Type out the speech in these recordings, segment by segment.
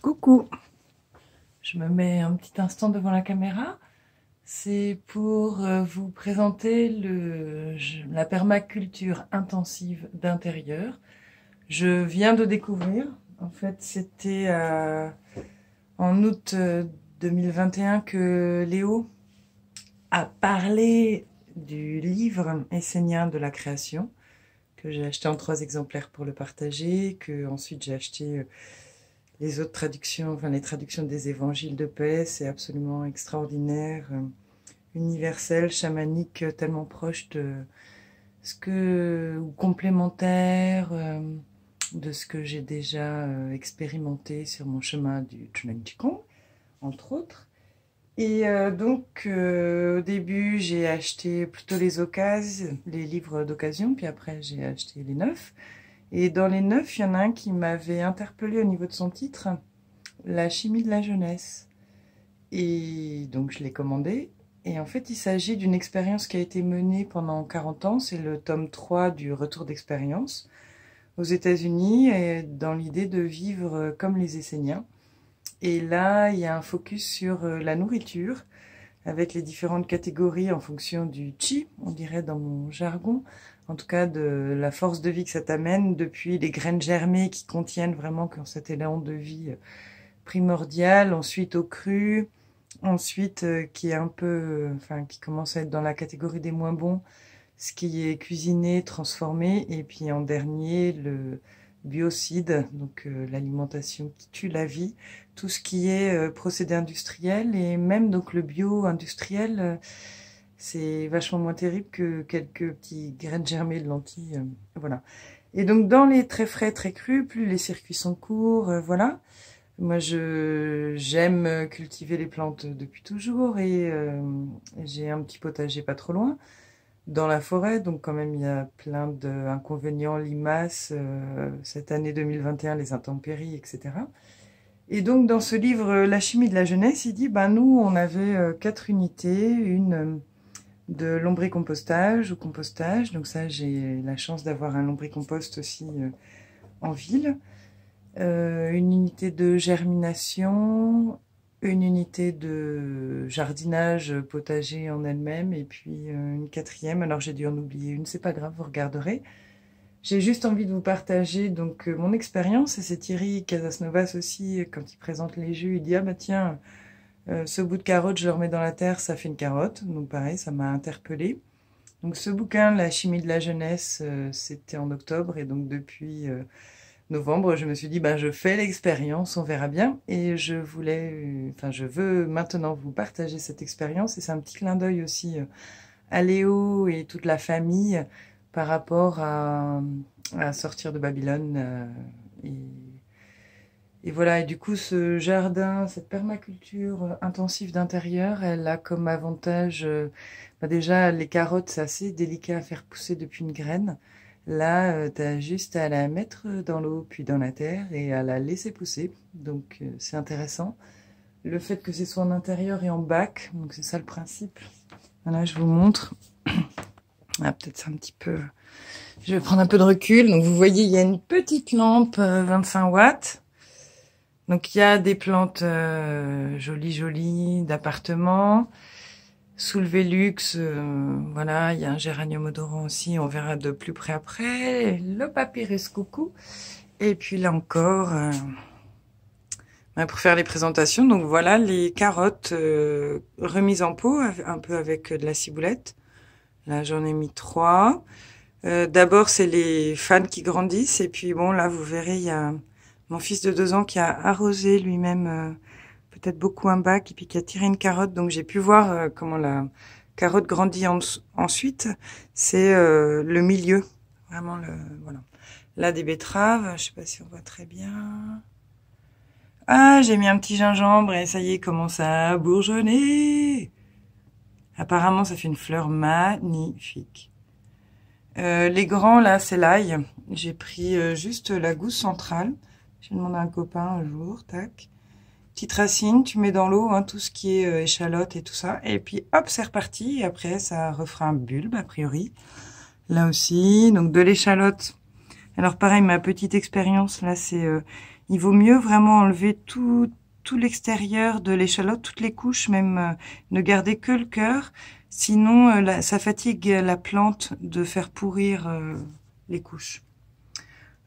Coucou, je me mets un petit instant devant la caméra. C'est pour vous présenter la permaculture intensive d'intérieur. Je viens de découvrir, en fait c'était en août 2021 que Léo a parlé du livre essénien de la création, que j'ai acheté en 3 exemplaires pour le partager, que ensuite j'ai acheté les autres traductions, enfin les traductions des évangiles de paix. C'est absolument extraordinaire, universel, chamanique, tellement proche de ce que, ou complémentaire de ce que j'ai déjà expérimenté sur mon chemin du Chuang Qigong, entre autres. Et donc au début j'ai acheté plutôt les occasions, les livres d'occasion, puis après j'ai acheté les neufs. Et dans les neufs, il y en a un qui m'avait interpellée au niveau de son titre, La chimie de la jeunesse. Et donc je l'ai commandé. Et en fait, il s'agit d'une expérience qui a été menée pendant 40 ans. C'est le tome 3 du Retour d'expérience aux États-Unis, dans l'idée de vivre comme les Esséniens. Et là, il y a un focus sur la nourriture, avec les différentes catégories en fonction du chi, on dirait dans mon jargon, en tout cas de la force de vie que ça t'amène, depuis les graines germées qui contiennent vraiment cet élan de vie primordial, ensuite au cru, ensuite qui est un peu, qui commence à être dans la catégorie des moins bons, ce qui est cuisiné, transformé, et puis en dernier le biocide, donc l'alimentation qui tue la vie, tout ce qui est procédé industriel, et même donc le bio-industriel, c'est vachement moins terrible que quelques petits graines germées de lentilles, voilà. Et donc dans les très frais, très crus, plus les circuits sont courts, voilà. Moi j'aime cultiver les plantes depuis toujours, et j'ai un petit potager pas trop loin, dans la forêt, donc quand même il y a plein d'inconvénients, limaces, cette année 2021, les intempéries, etc. Et donc dans ce livre La chimie de la jeunesse, il dit, nous on avait 4 unités, une de lombricompostage ou compostage, donc ça j'ai la chance d'avoir un lombricompost aussi en ville, une unité de germination, une unité de jardinage potager en elle-même, et puis une 4e, alors j'ai dû en oublier une, c'est pas grave, vous regarderez. J'ai juste envie de vous partager donc mon expérience, et c'est Thierry Casasnovas aussi, quand il présente les jus, il dit « Ah bah tiens, ce bout de carotte, je le remets dans la terre, ça fait une carotte », donc pareil, ça m'a interpellée. Donc ce bouquin, La chimie de la jeunesse, c'était en octobre, et donc depuis novembre, je me suis dit, je fais l'expérience, on verra bien. Et je veux maintenant vous partager cette expérience. Et c'est un petit clin d'œil aussi à Léo et toute la famille par rapport à sortir de Babylone. Et voilà, et du coup, ce jardin, cette permaculture intensive d'intérieur, elle a comme avantage, déjà, les carottes, c'est assez délicat à faire pousser depuis une graine. Là, tu as juste à la mettre dans l'eau, puis dans la terre, et à la laisser pousser. Donc, c'est intéressant. Le fait que ce soit en intérieur et en bac, donc c'est ça le principe. Voilà, je vous montre. Ah, peut-être c'est un petit peu... Je vais prendre un peu de recul. Donc, vous voyez, il y a une petite lampe 25 watts. Donc, il y a des plantes jolies, d'appartements. Sous le Velux, voilà, il y a un géranium odorant aussi, on verra de plus près après. Le papyrus coucou. Et puis là encore, pour faire les présentations, donc voilà les carottes remises en pot, un peu avec de la ciboulette. Là, j'en ai mis 3. D'abord, c'est les fans qui grandissent. Et puis bon, là, vous verrez, il y a mon fils de 2 ans qui a arrosé lui-même peut-être beaucoup un bac, et puis qui a tiré une carotte. Donc j'ai pu voir comment la carotte grandit ensuite. C'est le milieu, vraiment voilà. Là, des betteraves, je sais pas si on voit très bien. Ah, j'ai mis un petit gingembre et ça y est, commence à bourgeonner. Apparemment, ça fait une fleur magnifique. Les grands, là, c'est l'ail. J'ai pris juste la gousse centrale. J'ai demandé à un copain un jour, tac. Petite racine, tu mets dans l'eau tout ce qui est échalote et tout ça. Et puis hop, c'est reparti. Et après, ça refera un bulbe, a priori. Là aussi, donc de l'échalote. Alors pareil, ma petite expérience, là, c'est Il vaut mieux vraiment enlever tout l'extérieur de l'échalote, toutes les couches, même ne garder que le cœur. Sinon, ça fatigue la plante de faire pourrir les couches.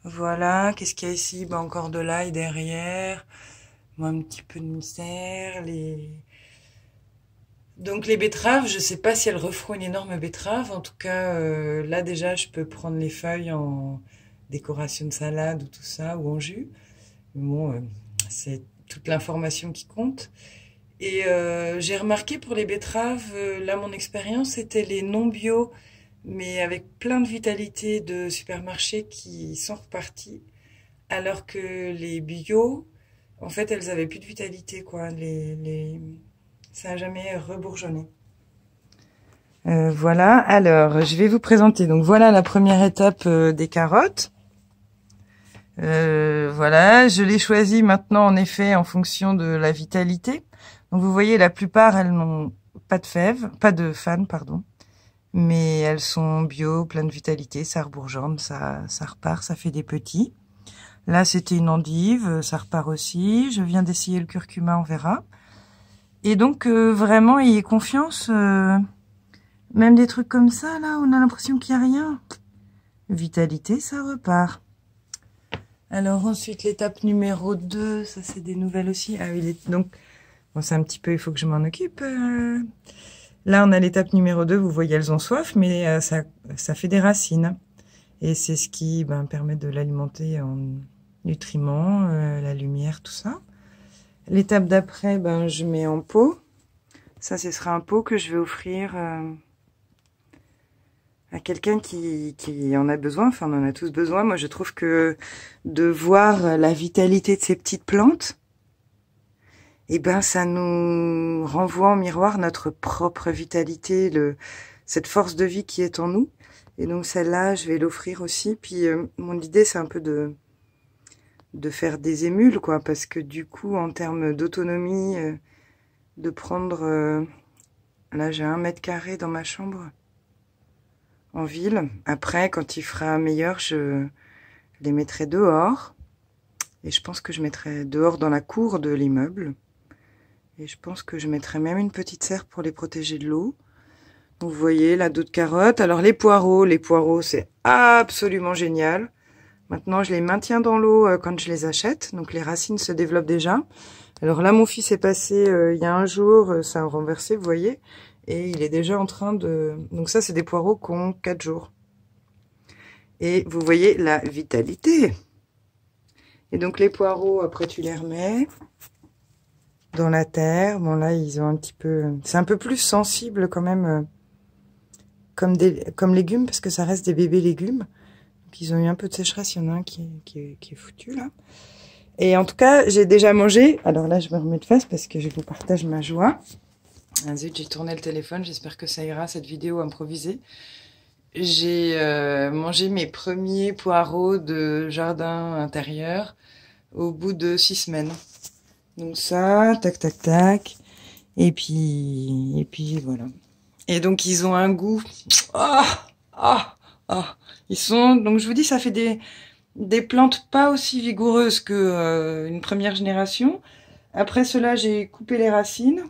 Voilà, qu'est-ce qu'il y a ici? Ben, encore de l'ail derrière. Bon, un petit peu de mystère. Donc les betteraves, je sais pas si elles referont une énorme betterave. En tout cas, là déjà, je peux prendre les feuilles en décoration de salade ou tout ça, ou en jus. Bon, c'est toute l'information qui compte. Et j'ai remarqué pour les betteraves, là mon expérience, c'était les non bio, mais avec plein de vitalité de supermarché qui sont repartis. Alors que les bio, en fait, elles avaient plus de vitalité, quoi. Ça n'a jamais rebourgeonné. Voilà, alors je vais vous présenter. Donc voilà la première étape des carottes. Voilà, je l'ai choisi maintenant en effet en fonction de la vitalité. Donc vous voyez, la plupart elles n'ont pas de fèves, pas de fanes, pardon. Mais elles sont bio, plein de vitalité, ça rebourgeonne, ça repart, ça fait des petits. Là c'était une endive, ça repart aussi. Je viens d'essayer le curcuma, on verra. Et donc vraiment ayez confiance, même des trucs comme ça là, on a l'impression qu'il n'y a rien. Vitalité, ça repart. Alors ensuite l'étape numéro 2, ça c'est des nouvelles aussi. Ah oui, donc bon, c'est un petit peu, il faut que je m'en occupe. Là on a l'étape numéro 2, vous voyez elles ont soif, mais ça fait des racines. Et c'est ce qui permet de l'alimenter en nutriments, la lumière, tout ça. L'étape d'après, je mets en pot. Ça, ce sera un pot que je vais offrir à quelqu'un qui en a besoin. Enfin, on en a tous besoin. Moi, je trouve que de voir la vitalité de ces petites plantes, ça nous renvoie en miroir notre propre vitalité, cette force de vie qui est en nous. Et donc, celle-là, je vais l'offrir aussi. Puis, mon idée, c'est un peu de faire des émules, quoi, parce que du coup, en termes d'autonomie, de prendre... là, j'ai 1 mètre carré dans ma chambre, en ville. Après, quand il fera meilleur, je les mettrai dehors. Et je pense que je mettrai dehors dans la cour de l'immeuble. Et je pense que je mettrai même une petite serre pour les protéger de l'eau. Vous voyez, là, d'autres carottes. Alors, les poireaux, c'est absolument génial. Maintenant, je les maintiens dans l'eau quand je les achète. Donc, les racines se développent déjà. Alors là, mon fils est passé il y a un jour, ça a renversé, vous voyez. Et il est déjà en train de... Donc ça, c'est des poireaux qui ont 4 jours. Et vous voyez la vitalité. Et donc, les poireaux, après, tu les remets dans la terre. Bon, là, ils ont un petit peu... C'est un peu plus sensible quand même, comme légumes, parce que ça reste des bébés légumes. Ils ont eu un peu de sécheresse, il y en a un qui est foutu là. Et en tout cas, j'ai déjà mangé. Alors là, je me remets de face parce que je vous partage ma joie. Ah zut, j'ai tourné le téléphone, j'espère que ça ira, cette vidéo improvisée. J'ai mangé mes premiers poireaux de jardin intérieur au bout de 6 semaines. Donc ça, tac, tac, tac. Et puis voilà. Et donc, ils ont un goût... Ils sont, donc je vous dis, ça fait des plantes pas aussi vigoureuses que une première génération. Après cela, j'ai coupé les racines.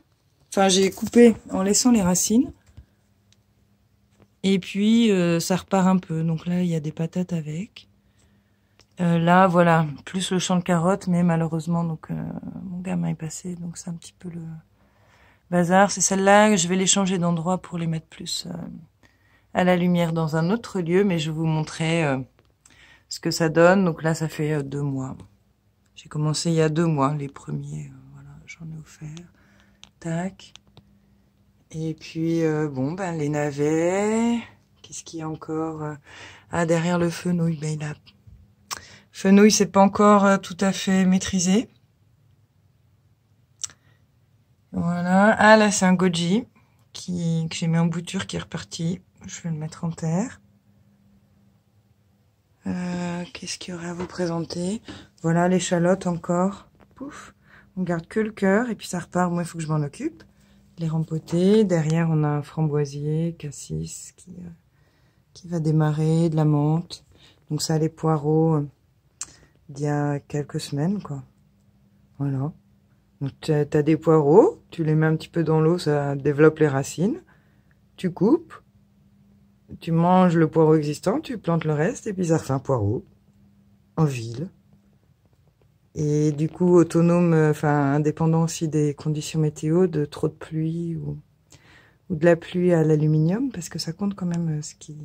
Enfin, j'ai coupé en laissant les racines. Et puis, ça repart un peu. Donc là, il y a des patates avec. Là, voilà, plus le champ de carottes, mais malheureusement, donc mon gamin est passé, donc c'est un petit peu le bazar. C'est celle-là, je vais les changer d'endroit pour les mettre plus... à la lumière dans un autre lieu, mais je vous montrerai ce que ça donne. Donc là, ça fait 2 mois. J'ai commencé il y a 2 mois, les premiers. Voilà, j'en ai offert. Tac. Et puis, les navets. Qu'est-ce qu'il y a encore? Ah, derrière le fenouil, il a... Fenouil, c'est pas encore tout à fait maîtrisé. Voilà. Ah, là, c'est un goji que j'ai mis en bouture, qui est reparti. Je vais le mettre en terre. Qu'est-ce qu'il y aurait à vous présenter? Voilà, l'échalote encore. Pouf. On garde que le cœur et puis ça repart. Moi, il faut que je m'en occupe. Les rempoter. Derrière, on a un framboisier, cassis qui va démarrer, de la menthe. Donc ça, les poireaux. d'il y a quelques semaines, quoi. Voilà. Donc, t'as des poireaux, tu les mets un petit peu dans l'eau, ça développe les racines. Tu coupes, tu manges le poireau existant, tu plantes le reste, et puis ça refait un poireau en ville. Et du coup, autonome, enfin, indépendant aussi des conditions météo, de trop de pluie ou de la pluie à l'aluminium, parce que ça compte quand même ce qui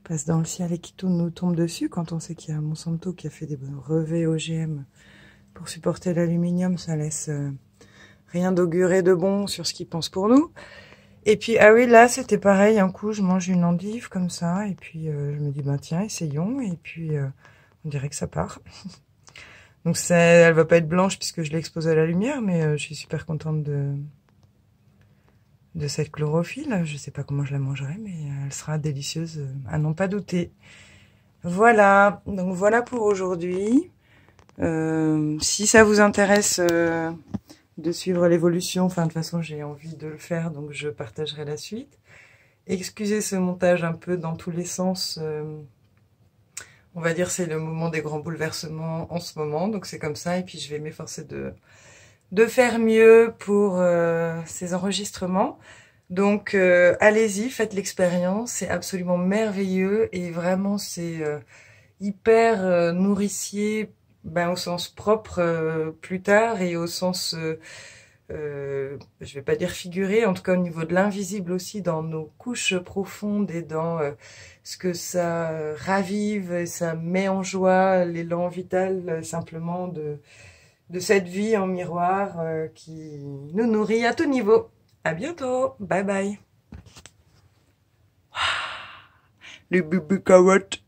passe dans le ciel et qui nous tombe dessus. Quand on sait qu'il y a Monsanto qui a fait des brevets OGM pour supporter l'aluminium, ça laisse rien d'augurer de bon sur ce qu'ils pensent pour nous. Et puis, ah oui, là, c'était pareil. Un coup, je mange une endive comme ça, et puis je me dis, bah tiens, essayons. Et puis, on dirait que ça part. Donc, elle va pas être blanche puisque je l'ai exposée à la lumière, mais je suis super contente de cette chlorophylle. Je sais pas comment je la mangerai, mais elle sera délicieuse, à n'en pas douter. Voilà, donc voilà pour aujourd'hui. Si ça vous intéresse de suivre l'évolution, enfin de toute façon j'ai envie de le faire, donc je partagerai la suite. Excusez ce montage un peu dans tous les sens. On va dire c'est le moment des grands bouleversements en ce moment, donc c'est comme ça. Et puis je vais m'efforcer de faire mieux pour ces enregistrements. Donc allez-y, faites l'expérience, c'est absolument merveilleux et vraiment c'est hyper nourricier, ben, au sens propre plus tard et au sens, je vais pas dire figuré, en tout cas au niveau de l'invisible aussi, dans nos couches profondes et dans ce que ça ravive, et ça met en joie l'élan vital simplement de cette vie en miroir qui nous nourrit à tout niveau. À bientôt, bye bye. Les bébés carottes.